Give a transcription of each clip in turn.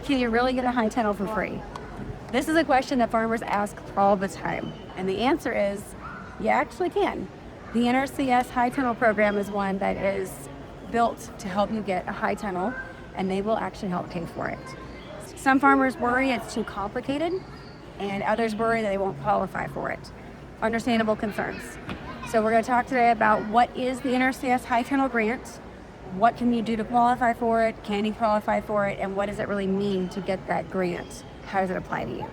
Can you really get a high tunnel for free? This is a question that farmers ask all the time. And the answer is, you actually can. The NRCS High Tunnel program is one that is built to help you get a high tunnel, and they will actually help pay for it. Some farmers worry it's too complicated, and others worry that they won't qualify for it. Understandable concerns. So we're going to talk today about what is the NRCS High Tunnel Grant, what can you do to qualify for it, can you qualify for it, and what does it really mean to get that grant? How does it apply to you?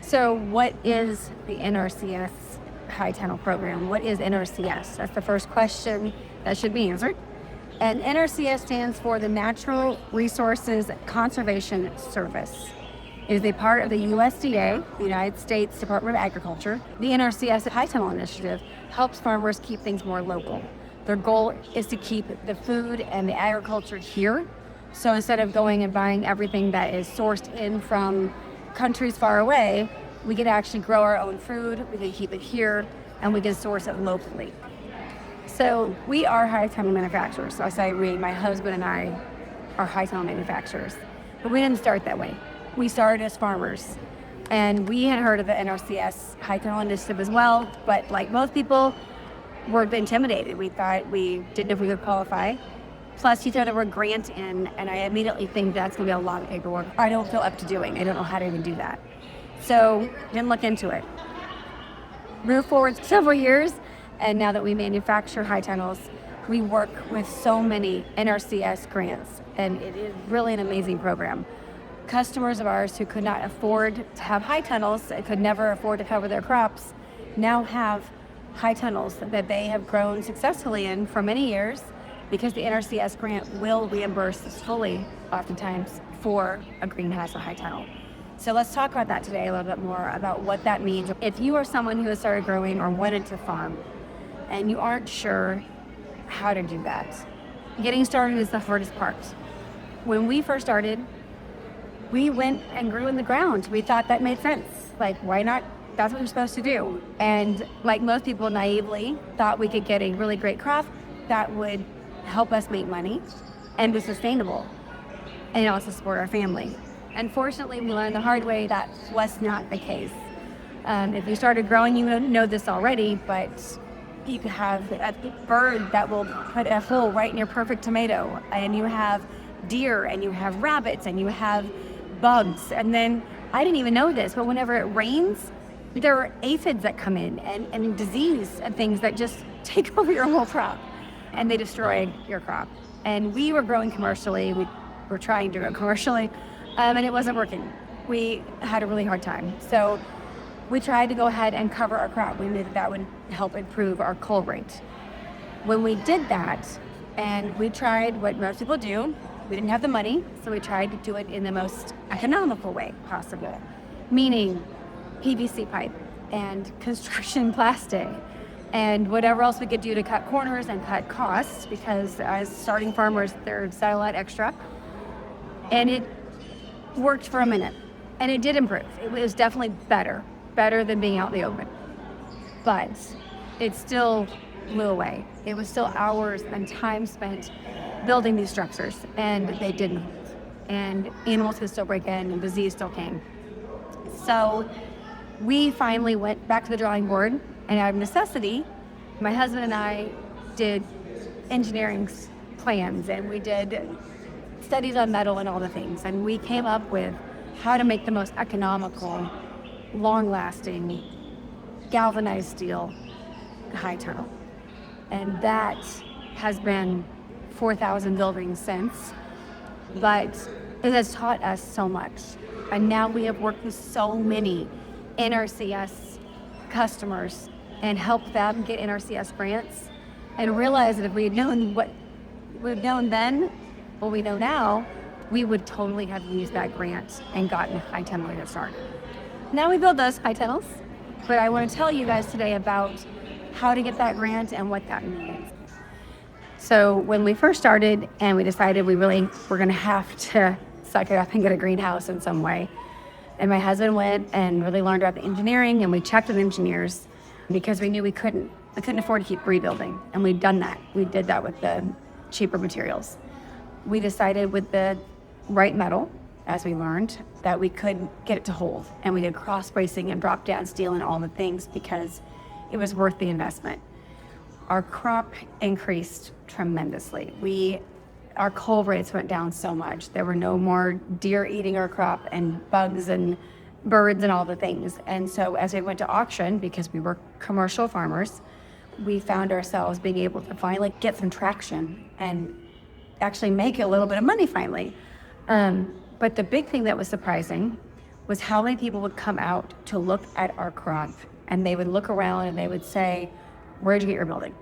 So what is the NRCS High Tunnel Program? What is NRCS? That's the first question that should be answered. And NRCS stands for the Natural Resources Conservation Service. It is a part of the USDA, the United States Department of Agriculture. The NRCS High Tunnel Initiative helps farmers keep things more local. Their goal is to keep the food and the agriculture here. So instead of going and buying everything that is sourced in from countries far away, we can actually grow our own food, we can keep it here, and we can source it locally. So we are high tunnel manufacturers. So I say we, my husband and I are high tunnel manufacturers. But we didn't start that way. We started as farmers. And we had heard of the NRCS High Tunnel Initiative as well, but like most people, were intimidated. We thought we didn't know if we could qualify. Plus, you throw the word grant in, and I immediately think that's going to be a lot of paperwork I don't feel up to doing. I don't know how to even do that. So, didn't look into it. Moved forward several years, and now that we manufacture high tunnels, we work with so many NRCS grants, and it is really an amazing program. Customers of ours who could not afford to have high tunnels, and could never afford to cover their crops, now have high tunnels that they have grown successfully in for many years, because the NRCS grant will reimburse fully, oftentimes, for a greenhouse or high tunnel. So let's talk about that today a little bit more, about what that means. If you are someone who has started growing or wanted to farm, and you aren't sure how to do that, getting started is the hardest part. When we first started, we went and grew in the ground. We thought that made sense. Like, why not? That's what we're supposed to do. And like most people naively thought we could get a really great crop that would help us make money and be sustainable and also support our family. Unfortunately, we learned the hard way that was not the case. If you started growing, you know this already, but you could have a bird that will put a hole right in your perfect tomato, and you have deer, and you have rabbits, and you have bugs. And then, I didn't even know this, but whenever it rains, there are aphids that come in and disease and things that just take over your whole crop, and they destroy your crop. And we were growing commercially. We were trying to grow commercially, and it wasn't working. We had a really hard time. So we tried to go ahead and cover our crop. We knew that would help improve our cull rate. When we did that, and we tried what most people do, we didn't have the money, so we tried to do it in the most economical way possible, meaning PVC pipe and construction plastic and whatever else we could do to cut corners and cut costs, because as starting farmers, there's a lot extra. And it worked for a minute, and it did improve. It was definitely better than being out in the open. But it still blew away. It was still hours and time spent building these structures, and they didn't. And animals could still break in, and disease still came. So we finally went back to the drawing board, and out of necessity, my husband and I did engineering plans, and we did studies on metal and all the things, and we came up with how to make the most economical, long-lasting, galvanized steel high tunnel. And that has been 4,000 buildings since, but it has taught us so much. And now we have worked with so many NRCS customers and helped them get NRCS grants, and realized that if we had known what we've known then, what we know now, we would totally have used that grant and gotten a high tunnel to start. Now we build those high tunnels, but I want to tell you guys today about how to get that grant and what that means. So when we first started and we decided we really were going to have to suck it up and get a greenhouse in some way, and my husband went and really learned about the engineering, and we checked with engineers because we knew we couldn't afford to keep rebuilding, and we'd done that. We did that with the cheaper materials. We decided with the right metal, as we learned, that we could get it to hold. And we did cross bracing and drop down steel and all the things because it was worth the investment. Our crop increased tremendously. Our cull rates went down so much. There were no more deer eating our crop and bugs and birds and all the things. And so as we went to auction, because we were commercial farmers, we found ourselves being able to finally get some traction and actually make a little bit of money finally. But the big thing that was surprising was how many people would come out to look at our crop, and they would look around and they would say, "Where'd you get your building?"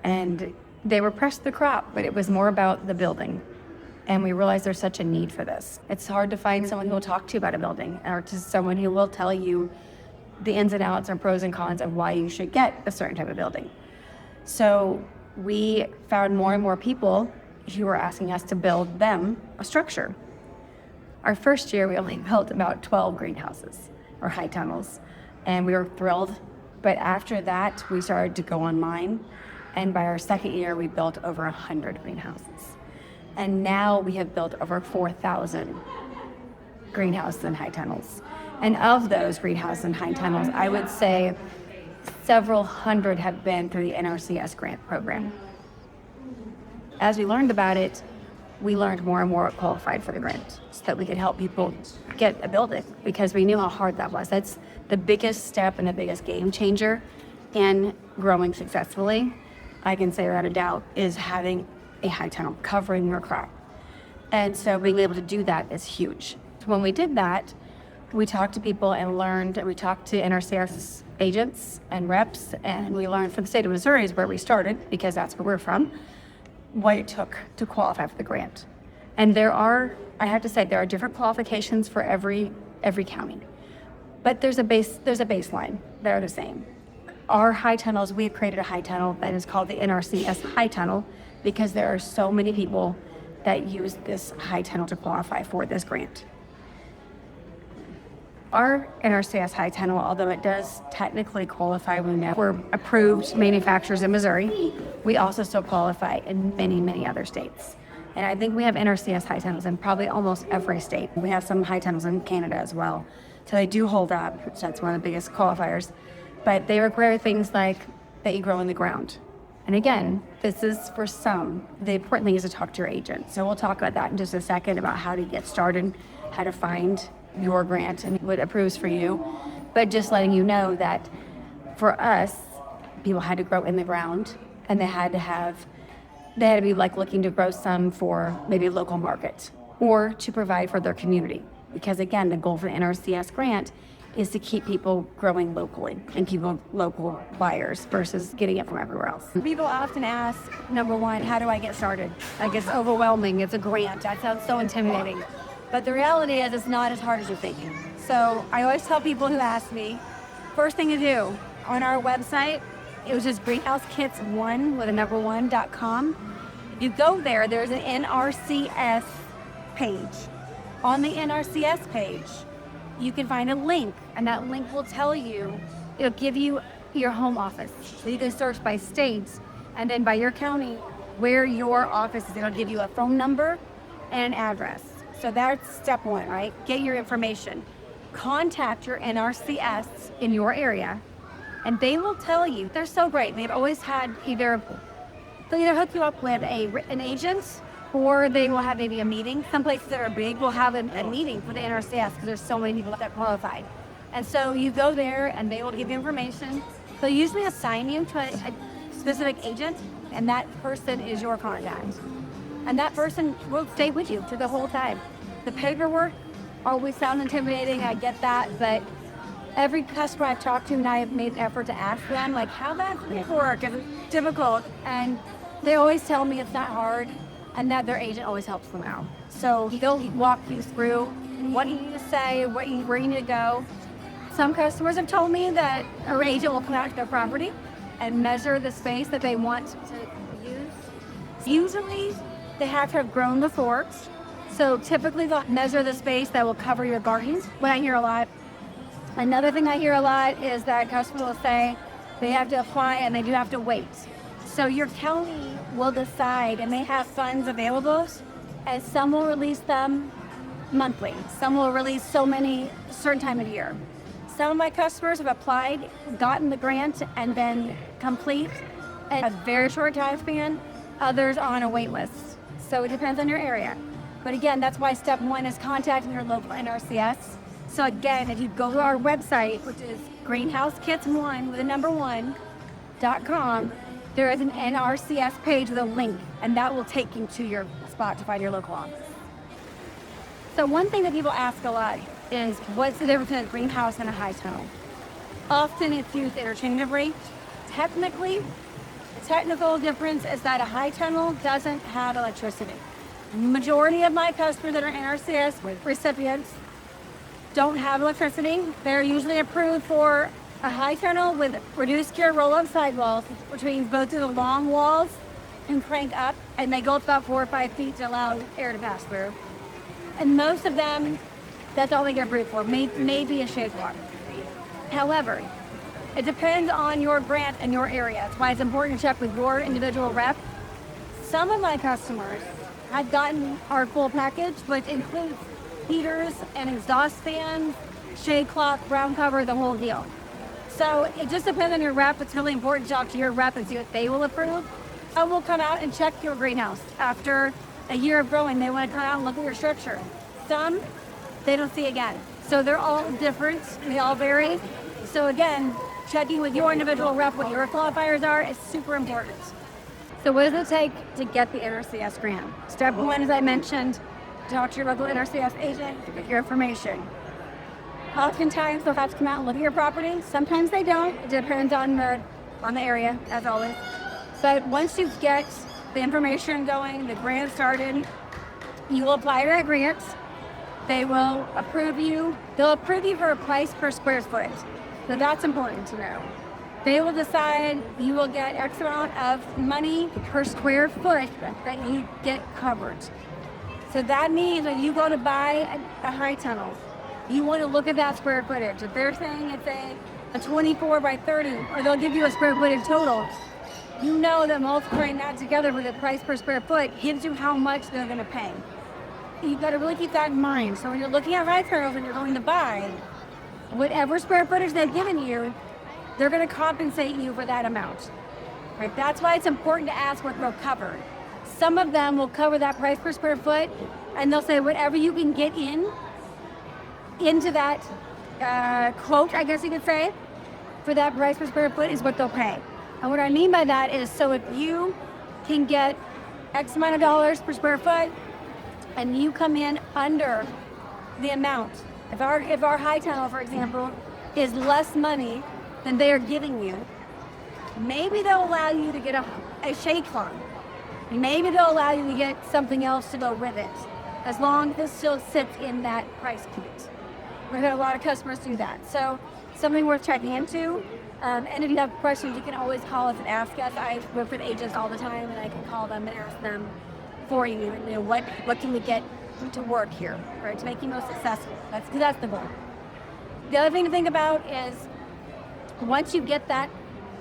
And they were pressed to the crop, but it was more about the building. And we realized there's such a need for this. It's hard to find someone who will talk to you about a building, or to someone who will tell you the ins and outs and pros and cons of why you should get a certain type of building. So we found more and more people who were asking us to build them a structure. Our first year, we only built about 12 greenhouses or high tunnels, and we were thrilled. But after that, we started to go online, and by our second year, we built over 100 greenhouses. And now we have built over 4,000 greenhouses and high tunnels. And of those greenhouses and high tunnels, I would say several hundred have been through the NRCS grant program. As we learned about it, we learned more and more what qualified for the grant so that we could help people get a building, because we knew how hard that was. That's the biggest step and the biggest game changer in growing successfully, I can say without a doubt, is having a high tunnel covering your crop. And so being able to do that is huge. When we did that, we talked to people and learned, and we talked to NRCS agents and reps, and we learned from the state of Missouri is where we started, because that's where we're from, what it took to qualify for the grant. And I have to say, there are different qualifications for every county, but there's a baseline. They're the same. Our high tunnels, we have created a high tunnel that is called the NRCS High Tunnel, because there are so many people that use this high tunnel to qualify for this grant. Our NRCS High Tunnel, although it does technically qualify when we're approved manufacturers in Missouri, we also still qualify in many, many other states. And I think we have NRCS high tunnels in probably almost every state. We have some high tunnels in Canada as well. So they do hold up, which that's one of the biggest qualifiers. But they require things like that you grow in the ground. And again, this is for some. The important thing is to talk to your agent. So we'll talk about that in just a second, about how to get started, how to find your grant and what approves for you. But just letting you know that for us, people had to grow in the ground, and they had to be like looking to grow some for maybe a local market or to provide for their community. Because again, the goal for the NRCS grant is to keep people growing locally and keep local buyers versus getting it from everywhere else. People often ask, number one, how do I get started? Like, it's overwhelming, it's a grant, that sounds so intimidating. But the reality is, it's not as hard as you're thinking. So I always tell people who ask me, first thing to do, on our website, it was just greenhousekits1 with a number 1.com. You go there, there's an NRCS page. On the NRCS page, you can find a link, and that link will tell you, it'll give you your home office. So you can search by states, and then by your county, where your office is. It'll give you a phone number and an address. So that's step one, right? Get your information. Contact your NRCS in your area, and they will tell you. They're so great. They've always had they'll either hook you up with an agent, or they will have maybe a meeting. Some places that are big will have a meeting for the NRCS, because there's so many people that qualify. And so you go there, and they will give you information. They'll usually assign you to a specific agent, and that person is your contact. And that person will stay with you through the whole time. The paperwork always sounds intimidating, I get that, but every customer I've talked to, and I have made an effort to ask them, like, how that paperwork is difficult, and they always tell me it's not hard, and that their agent always helps them out. So they'll walk you through what you need to say, where you need to go. Some customers have told me that our agent will come out to their property and measure the space that they want to use. Usually, they have to have grown before. So typically they'll measure the space that will cover your gardens. What I hear a lot. Another thing I hear a lot is that customers will say they have to apply and they do have to wait. So your county will decide, and they have funds available and some will release them monthly. Some will release so many a certain time of year. Some of my customers have applied, gotten the grant, and been complete in a very short time span. Others are on a wait list. So it depends on your area. But again, that's why step one is contacting your local NRCS. So again, if you go to our website, which is greenhousekits1 with a number 1.com, there is an NRCS page with a link, and that will take you to your spot to find your local office. So one thing that people ask a lot is, what's the difference between a greenhouse and a high tunnel? Often it's used interchangeably. Technically, the technical difference is that a high tunnel doesn't have electricity. Majority of my customers that are NRCS recipients don't have electricity. They're usually approved for a high tunnel with reduced cure roll-up sidewalls, which means both through the long walls and crank up, and they go up about 4 or 5 feet to allow air to pass through. And most of them, that's all they get approved for, maybe a shade block. However, it depends on your grant and your area. That's why it's important to check with your individual rep. Some of my customers have gotten our full package, which includes heaters and exhaust fans, shade cloth, ground cover, the whole deal. So it just depends on your rep. It's really important to talk to your rep and see what they will approve. Some will come out and check your greenhouse. After a year of growing, they want to come out and look at your structure. Some, they don't see again. So they're all different. They all vary. So again, checking with your individual rep what your qualifiers are is super important. So what does it take to get the NRCS grant? Step one, as I mentioned, talk to your local NRCS agent to get your information. Oftentimes they'll have to come out and look at your property. Sometimes they don't. It depends on the area, as always. But once you get the information going, the grant started, you will apply to that grant. They will approve you. They'll approve you for a price per square foot. So that's important to know. They will decide you will get X amount of money per square foot that you get covered. So that means when you go to buy a high tunnel, you want to look at that square footage. If they're saying it's a 24 by 30, or they'll give you a square footage total, you know that multiplying that together with the price per square foot gives you how much they're going to pay. You've got to really keep that in mind. So when you're looking at high tunnels and you're going to buy, whatever square footage they've given you, they're going to compensate you for that amount. Right? That's why it's important to ask what they'll cover. Some of them will cover that price per square foot, and they'll say whatever you can get into that quote, I guess you could say, for that price per square foot is what they'll pay. And what I mean by that is, so if you can get X amount of dollars per square foot, and you come in under the amount, if our high tunnel, for example, is less money than they are giving you, maybe they'll allow you to get a shade cloth. Maybe they'll allow you to get something else to go with it, as long as it still sits in that price point. We've had a lot of customers do that. So something worth checking into. And if you have questions, you can always call us and ask us. I work with agents all the time, and I can call them and ask them for you, you know, what can we get to work here, right, to make you most successful. That's the goal. The other thing to think about is, once you get that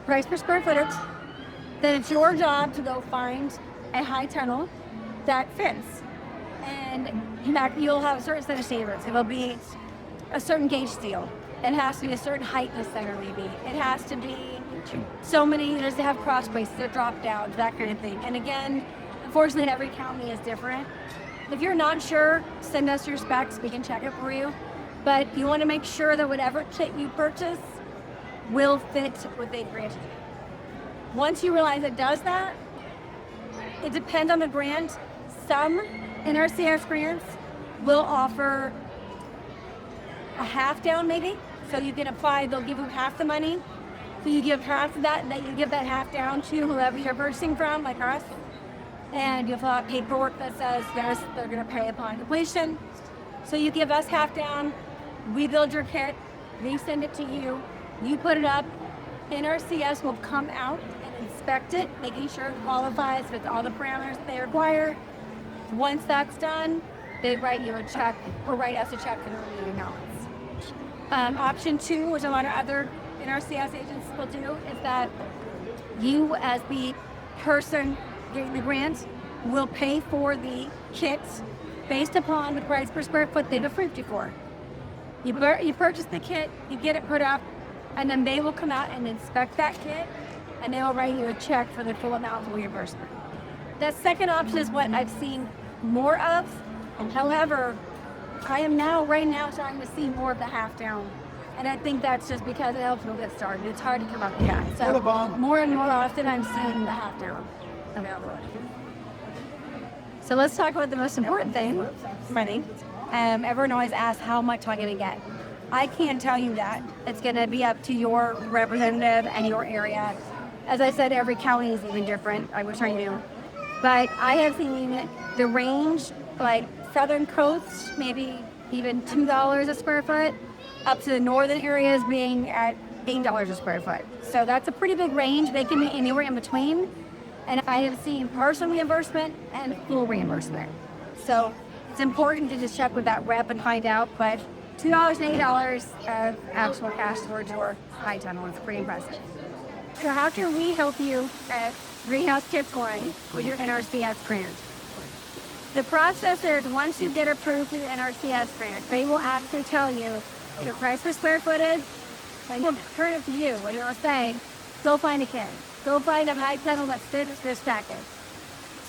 price per square footage, then it's your job to go find a high tunnel that fits. And in fact, you'll have a certain set of standards. It will be a certain gauge steel. It has to be a certain height in the center, maybe. It has to be so many units to have cross braces or drop downs, that kind of thing. And again, unfortunately, every county is different. If you're not sure, send us your specs. We can check it for you. But you want to make sure that whatever kit you purchase will fit what they granted you. Once you realize it does that, it depends on the grant. Some NRCS grants will offer a half down, maybe. So you can apply, they'll give you half the money. So you give half of that, and then you give that half down to whoever you're purchasing from, like us. And you fill out paperwork that says they're going to pay upon completion. So you give us half down, we build your kit, we send it to you, you put it up, NRCS will come out and inspect it, making sure it qualifies with all the parameters they require. Once that's done, they write you a check, or write us a check for the remaining balance. Option two, which a lot of other NRCS agents will do, is that you, as the person getting the grant, will pay for the kits based upon the price per square foot they've approved you for. You purchase the kit, you get it put up, and then they will come out and inspect that kit, and they will write you a check for the full amount of reimbursement. That second option is what I've seen more of, and however, I am right now starting to see more of the half down. And I think that's just because it helps people get started. It's hard to come up with that. So more and more often I'm seeing the half down available. So let's talk about the most important thing, money. Everyone always asks, how much am I going to get? I can't tell you that. It's going to be up to your representative and your area. As I said, every county is even different. I wish I knew. But I have seen the range, like southern coast, maybe even $2 a square foot, up to the northern areas being at $8 a square foot. So that's a pretty big range. They can be anywhere in between. And I have seen partial reimbursement and full reimbursement. So it's important to just check with that rep and find out. But $2 and $8 of actual cash towards your high tunnel is pretty impressive. So how can we help you at Greenhouse Tips 1 with your NRCS grant? The process is once you get approved for the NRCS grant, they will actually tell you your price per square foot is, and they'll turn it to you. What they'll say, go find a kit. Go find a high tunnel that fits this package.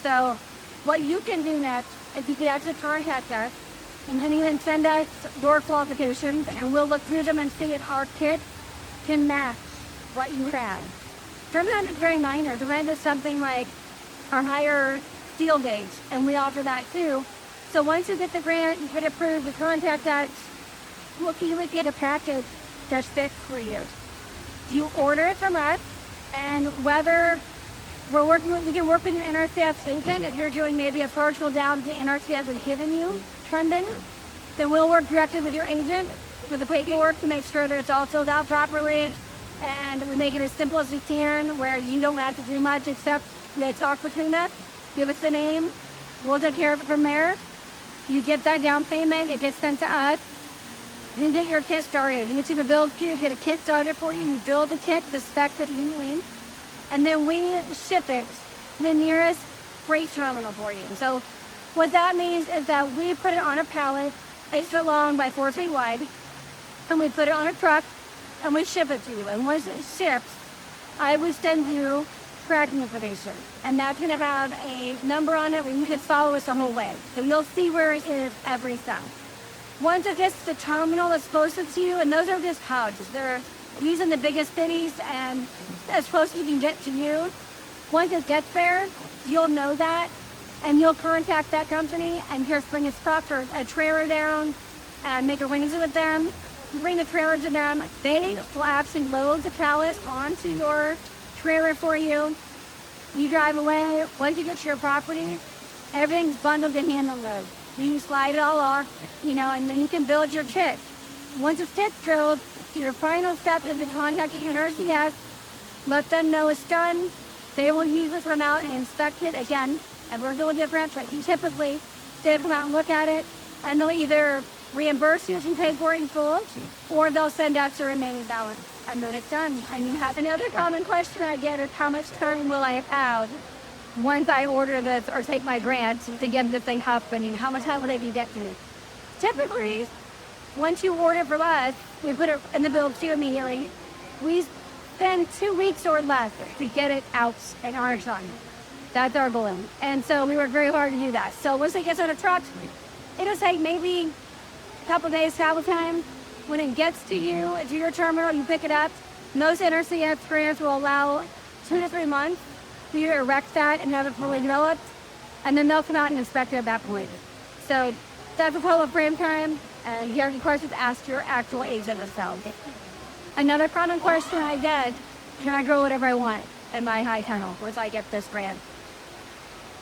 So what you can do next is you can actually contact us, and then you can send us your qualifications, and we'll look through them and see if our kit can match what you have. Sometimes it's very minor. Sometimes it's something like our higher steel gauge, and we offer that too. So once you get the grant, you get approved, you contact us, we'll usually get a package that's fit for you. You order it from us, and whether we can work with your NRCS agent. If you're doing maybe a partial down to NRCS has given you funding, then we'll work directly with your agent with the paperwork to make sure that it's all filled out properly, and we make it as simple as we can, where you don't have to do much except talk between us, give us the name, we'll take care of it from there. You get that down payment, it gets sent to us. You get your kit started. You get a kit started for you. You build the kit, the spec that you need, and then we ship it to the nearest freight terminal for you. So what that means is that we put it on a pallet, 8 feet long by 4 feet wide, and we put it on a truck, and we ship it to you. And once it ships, I will send you tracking information, and that's going to have a number on it where you can follow us the whole way. So you'll see where it is every step. Once it gets to the terminal that's closest to you, and those are just hubs. They're using the biggest cities, and as close as you can get to you. Once it gets there, you'll know that, and you'll contact that company and just bring a truck or a trailer down and make arrangements with them. You bring the trailer to them. They will actually load the pallet onto your trailer for you. You drive away. Once you get to your property, everything's bundled in hand load. You slide it all off, and then you can build your kit. Once the kit's built, your final step is to contact your NRCS, let them know it's done. They will usually come out and inspect it again, and we're doing different, but typically they come out and look at it, and they'll either reimburse you if you pay for it in full, or they'll send out the remaining balance, and then it's done. And you have another common question I get is, how much time will I have once I order this or take my grant to get this thing happening? How much time will they be getting me? Typically, once you order from us, we put it in the bill to you immediately. We spend 2 weeks or less to get it out in our time. That's our goal. And so we work very hard to do that. So once it gets on a truck, it'll take maybe a couple days travel time. When it gets to you, to your terminal, you pick it up. Most NRCS grants will allow 2 to 3 months for you to erect that and have it fully developed, and then they'll come out and inspect it at that point. So that's a total frame time, and if you have any questions, ask your actual agent themselves. Another common question I get, can I grow whatever I want in my high tunnel once I get this grant?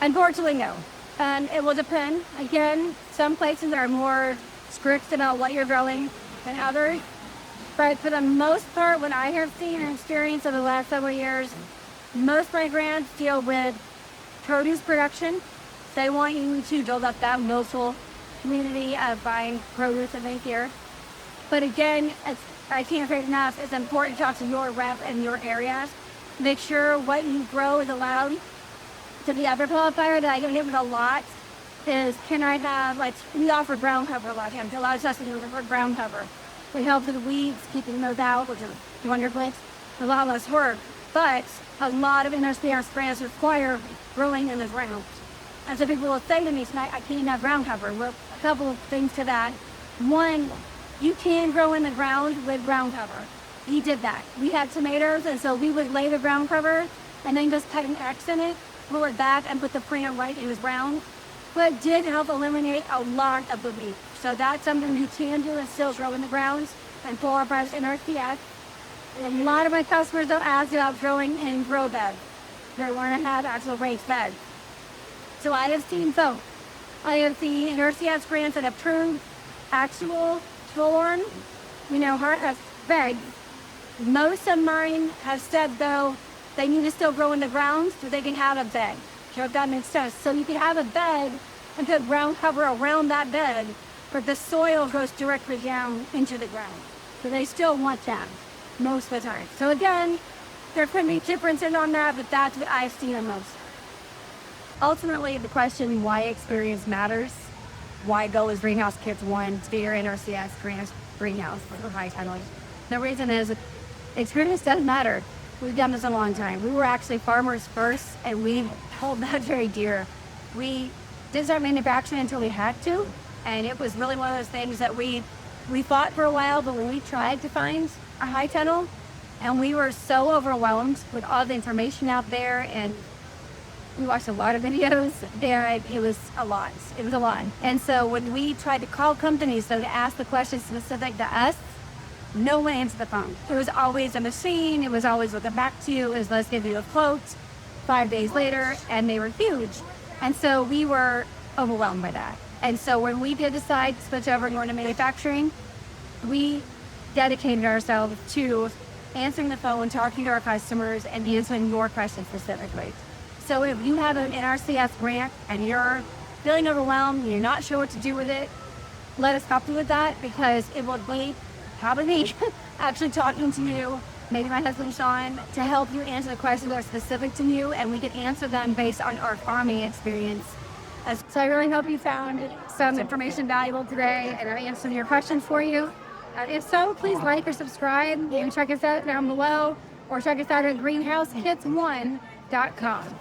Unfortunately, no. And it will depend. Again, some places are more strict about what you're growing than others. But for the most part, what I have seen and experienced over the last several years, most of my grants deal with produce production. They want you to build up that local community of buying produce and things here. But again, I can't say enough, it's important to talk to your rep in your area. Make sure what you grow is allowed. to the other qualifier that I get hit with a lot is, can I have, like, we offer ground cover a lot of times. A lot of stuff to do with ground cover. We help with the weeds, keeping those out, which is wonderful. A lot less work. But a lot of NRCS grants require growing in the ground. And so people will say to me tonight, I can't have ground cover. Well, a couple of things to that. One, you can grow in the ground with ground cover. We did that. We had tomatoes, and so we would lay the ground cover and then just cut an X in it, pull it back, and put the plant right in the ground. But it did help eliminate a lot of the weeds. So that's something you can do and still grow in the ground and pull our brush NRCS. And a lot of my customers don't ask about growing in grow beds. They want to have actual raised beds. So I have seen both. I have seen NRCS grants that approved actual full-on, hard beds. Most of mine have said, though, they need to still grow in the ground so they can have a bed. So if that makes sense. So you can have a bed and put ground cover around that bed, but the soil goes directly down into the ground. So they still want that most of the time. So again, there could be differences on that, but that's what I've seen the most. Ultimately, the question why experience matters, why go as Greenhouse Kids 1 to be your NRCS greenhouse for high tunnel. The reason is experience doesn't matter. We've done this a long time. We were actually farmers first, and we hold that very dear. We didn't start manufacturing until we had to, and it was really one of those things that we fought for a while, but when we tried to find a high tunnel, and we were so overwhelmed with all the information out there, and we watched a lot of videos there. It was a lot. It was a lot. And so when we tried to call companies to ask the questions specific to us, no one answered the phone. It was always a machine. It was always looking back to you. It was, let's give you a quote 5 days later, and they were huge. And so we were overwhelmed by that. And so when we did decide to switch over and go into manufacturing, we dedicated ourselves to answering the phone, talking to our customers, and answering your questions specifically. So if you have an NRCS grant and you're feeling overwhelmed, you're not sure what to do with it, let us help you with that, because it will be probably me actually talking to you, maybe my husband Sean, to help you answer the questions that are specific to you, and we can answer them based on our farming experience. So I really hope you found some information valuable today, and I answered your questions for you. If so, please like or subscribe. You can check us out down below, or check us out at greenhousekids1.com.